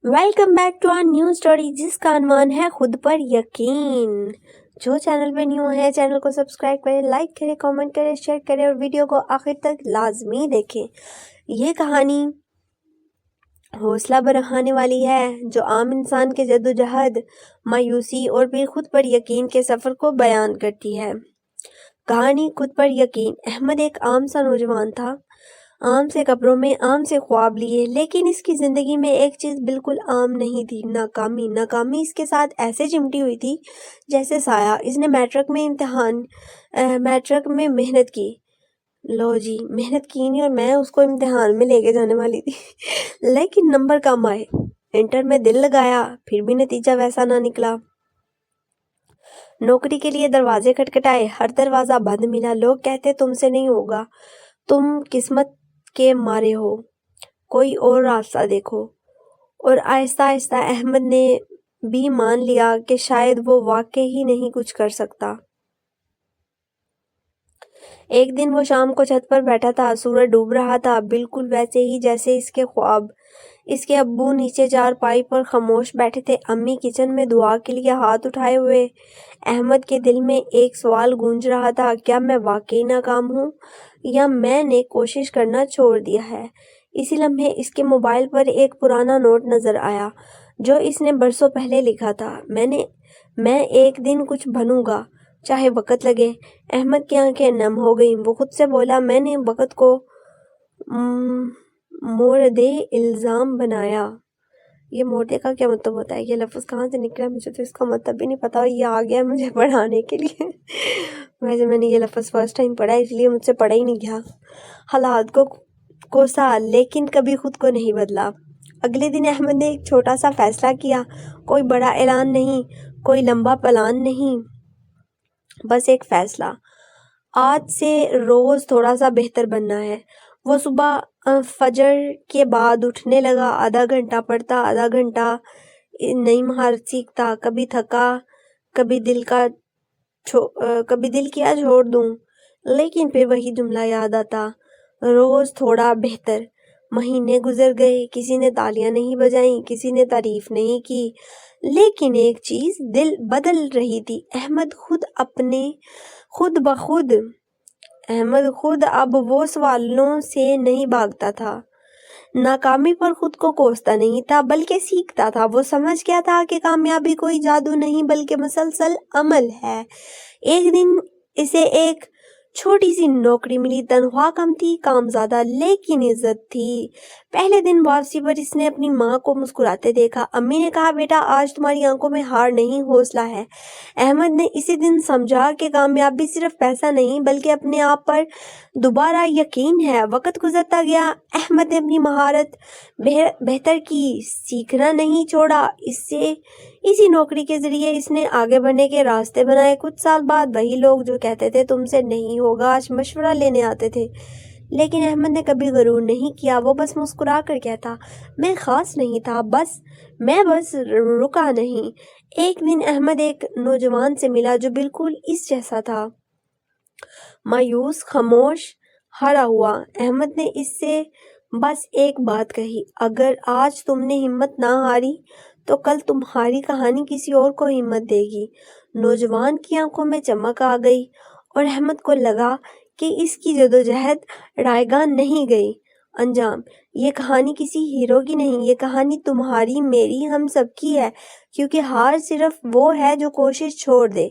Welcome back to our new story जिसका अनुमान है खुद पर यकीन। जो चैनल पे न्यू है चैनल को सब्सक्राइब करें, लाइक करें, कमेंट करें, शेयर करें और वीडियो को आखिर तक लाजमी देखें। ये कहानी हौसला बढ़ाने वाली है जो आम इंसान के जद्दोजहद, मायूसी और फिर खुद पर यकीन के सफर को बयान करती है। कहानी खुद पर यकीन। अहमद एक आम सा नौजवान था, आम से कपड़ों में आम से ख्वाब लिए, लेकिन इसकी जिंदगी में एक चीज बिल्कुल आम नहीं थी, नाकामी। नाकामी इसके साथ ऐसे चिमटी हुई थी जैसे साया। इसने मैट्रिक में मेहनत की। लो जी, मेहनत की नहीं और मैं उसको इम्तिहान में लेके जाने वाली थी लेकिन नंबर कम आए। इंटर में दिल लगाया, फिर भी नतीजा वैसा ना निकला। नौकरी के लिए दरवाजे खटखटाए, हर दरवाजा बंद मिला। लोग कहते तुमसे नहीं होगा, तुम किस्मत के मारे हो, कोई और रास्ता देखो। और आहिस्ता आहिस्ता अहमद ने भी मान लिया कि शायद वो वाकई ही नहीं कुछ कर सकता। एक दिन वो शाम को छत पर बैठा था, सूरज डूब रहा था, बिल्कुल वैसे ही जैसे इसके ख्वाब। इसके अब्बू नीचे चारपाई पर खामोश बैठे थे, अम्मी किचन में दुआ के लिए हाथ उठाए हुए। अहमद के दिल में एक सवाल गूंज रहा था, क्या मैं वाकई नाकाम हूँ या मैंने कोशिश करना छोड़ दिया है। इसी लम्हे इसके मोबाइल पर एक पुराना नोट नजर आया जो इसने बरसों पहले लिखा था। मैं एक दिन कुछ बनूंगा, चाहे वक्त लगे। अहमद की आंखें नम हो गईं। वो खुद से बोला, मैंने वक्त को मोरदे इल्जाम बनाया। ये मोरदे का क्या मतलब होता है? ये लफ्ज़ कहाँ से निकला? मुझे तो इसका मतलब भी नहीं पता और ये आ गया मुझे पढ़ाने के लिए वैसे मैंने ये लफ्ज़ फर्स्ट टाइम पढ़ा इसलिए मुझसे पढ़ा ही नहीं गया। हालात को कोसा, लेकिन कभी खुद को नहीं बदला। अगले दिन अहमद ने एक छोटा सा फैसला किया। कोई बड़ा ऐलान नहीं, कोई लंबा प्लान नहीं, बस एक फैसला। आज से रोज थोड़ा सा बेहतर बनना है। वो सुबह फजर के बाद उठने लगा, आधा घंटा पढ़ता, आधा घंटा नई महारत सीखता। कभी थका, कभी कभी दिल किया छोड़ दूं, लेकिन फिर वही जुमला याद आता, रोज थोड़ा बेहतर। महीने गुजर गए, किसी ने तालियां नहीं बजाई, किसी ने तारीफ नहीं की, लेकिन एक चीज दिल बदल रही थी। अहमद खुद अब वो सवालों से नहीं भागता था। नाकामी पर खुद को कोसता नहीं था, बल्कि सीखता था। वो समझ गया था कि कामयाबी कोई जादू नहीं बल्कि मुसलसल अमल है। एक दिन इसे एक छोटी सी नौकरी मिली। तनख्वाह कम थी, काम ज्यादा, लेकिन इज्जत थी। पहले दिन वापसी पर इसने अपनी माँ को मुस्कुराते देखा। अम्मी ने कहा, बेटा आज तुम्हारी आंखों में हार नहीं, हौसला है। अहमद ने इसी दिन समझा कि कामयाबी सिर्फ पैसा नहीं बल्कि अपने आप पर दोबारा यकीन है। वक्त गुजरता गया, अहमद ने अपनी महारत बेहतर की, सीखना नहीं छोड़ा। इसी नौकरी के जरिए इसने आगे बढ़ने के रास्ते बनाए। कुछ साल बाद वही लोग जो कहते थे तुमसे नहीं होगा, आज मशवरा लेने आते थे। लेकिन अहमद ने कभी गरूर नहीं किया। वो बस मुस्कुरा कर कहता, मैं खास नहीं था, मैं बस रुका नहीं। एक दिन अहमद एक नौजवान से मिला जो बिल्कुल इस जैसा था, मायूस, खामोश, हारा हुआ। अहमद ने इससे बस एक बात कही, अगर आज तुमने हिम्मत ना हारी तो कल तुम्हारी कहानी किसी और को हिम्मत देगी। नौजवान की आंखों में चमक आ गई और अहमद को लगा कि इसकी जदोजहद रायगा नहीं गई अंजाम। ये कहानी किसी हीरो की नहीं, ये कहानी तुम्हारी, मेरी, हम सबकी है। क्योंकि हार सिर्फ वो है जो कोशिश छोड़ दे।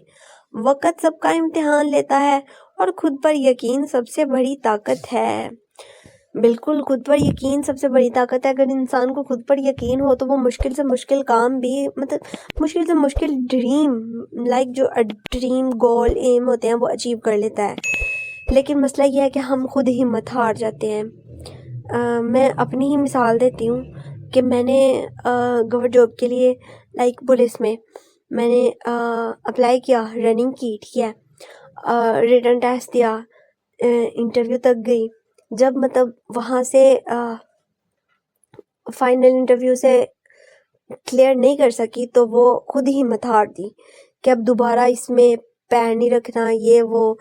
वक्त सबका इम्तिहान लेता है और खुद पर यकीन सबसे बड़ी ताकत है। बिल्कुल, खुद पर यकीन सबसे बड़ी ताकत है। अगर इंसान को खुद पर यकीन हो तो वो मुश्किल से मुश्किल काम भी, मतलब मुश्किल से मुश्किल ड्रीम, जो ड्रीम गोल एम होते हैं वो अचीव कर लेता है। लेकिन मसला ये है कि हम खुद हिम्मत हार जाते हैं। मैं अपनी ही मिसाल देती हूँ कि मैंने गवर्नमेंट जॉब के लिए पुलिस में मैंने अप्लाई किया, रनिंग की, ठीक है, रिटन टेस्ट दिया, इंटरव्यू तक गई। जब वहाँ से फाइनल इंटरव्यू से क्लियर नहीं कर सकी तो वो खुद ही हिम्मत हार दी कि अब दोबारा इसमें पैर नहीं रखना, ये वो।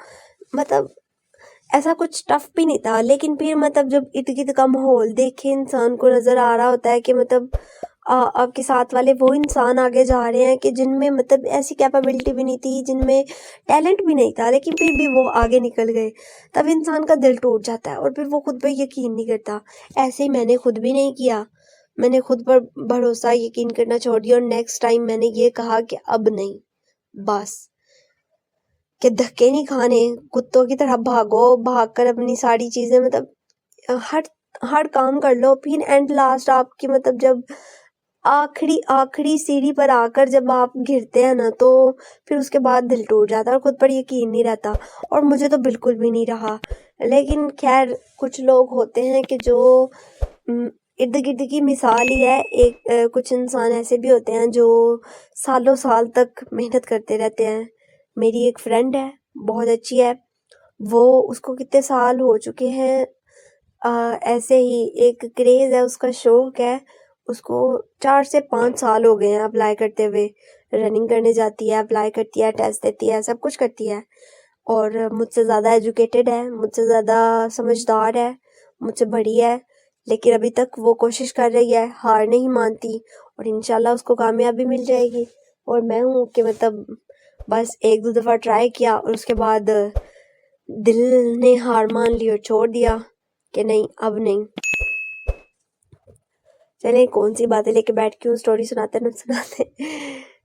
ऐसा कुछ टफ भी नहीं था, लेकिन फिर जब इर्द गिर्द का माहौल देखे इंसान को नज़र आ रहा होता है कि آپ کے ساتھ والے وہ انسان آگے جا رہے ہیں کہ جن میں مطلب ایسی کیپیبلٹی بھی نہیں تھی، جن میں ٹیلنٹ بھی نہیں تھا، لیکن پھر بھی وہ آگے نکل گئے، تب انسان کا دل ٹوٹ جاتا ہے اور پھر وہ خود پہ یقین نہیں کرتا۔ ایسے ہی میں نے خود بھی نہیں کیا، میں نے خود پر بھروسہ یقین کرنا چھوڑ دیا، اور نیکسٹ ٹائم میں نے یہ کہا کہ اب نہیں، بس کہ دھکے نہیں کھانے، کتوں کی طرح بھاگو، بھاگ کر اپنی ساری چیزیں مطلب ہر کام کر لو، پھر اینڈ لاسٹ آپ کی مطلب جب آخری سیڑھی پر آ کر جب آپ گرتے ہیں نا، تو پھر اس کے بعد دل ٹوٹ جاتا ہے اور خود پر یقین نہیں رہتا، اور مجھے تو بالکل بھی نہیں رہا۔ لیکن خیر کچھ لوگ ہوتے ہیں کہ جو ارد گرد کی مثال ہی ہے، کچھ انسان ایسے بھی ہوتے ہیں جو سالوں سال تک محنت کرتے رہتے ہیں۔ میری ایک فرینڈ ہے، بہت اچھی ہے، وہ اس کو کتنے سال ہو چکے ہیں ایسے ہی ایک کریز ہے، اس کا شوق ہے، اس کو 4 سے 5 سال ہو گئے ہیں اپلائی کرتے ہوئے، رننگ کرنے جاتی ہے، اپلائی کرتی ہے، ٹیسٹ دیتی ہے، سب کچھ کرتی ہے، اور مجھ سے زیادہ ایجوکیٹڈ ہے، مجھ سے زیادہ سمجھدار ہے، مجھ سے بڑی ہے، لیکن ابھی تک وہ کوشش کر رہی ہے، ہار نہیں مانتی، اور انشاءاللہ اس کو کامیابی مل جائے گی۔ اور میں ہوں کہ مطلب بس 1-2 دفعہ ٹرائی کیا اور اس کے بعد دل نے ہار مان لی اور چھوڑ دیا کہ نہیں، اب نہیں۔ چلیں کون سی باتیں لے کے بیٹھ کے سٹوری سناتے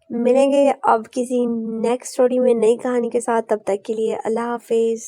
ملیں گے اب کسی نیکسٹ سٹوری میں نئی کہانی کے ساتھ، تب تک کے لیے اللہ حافظ۔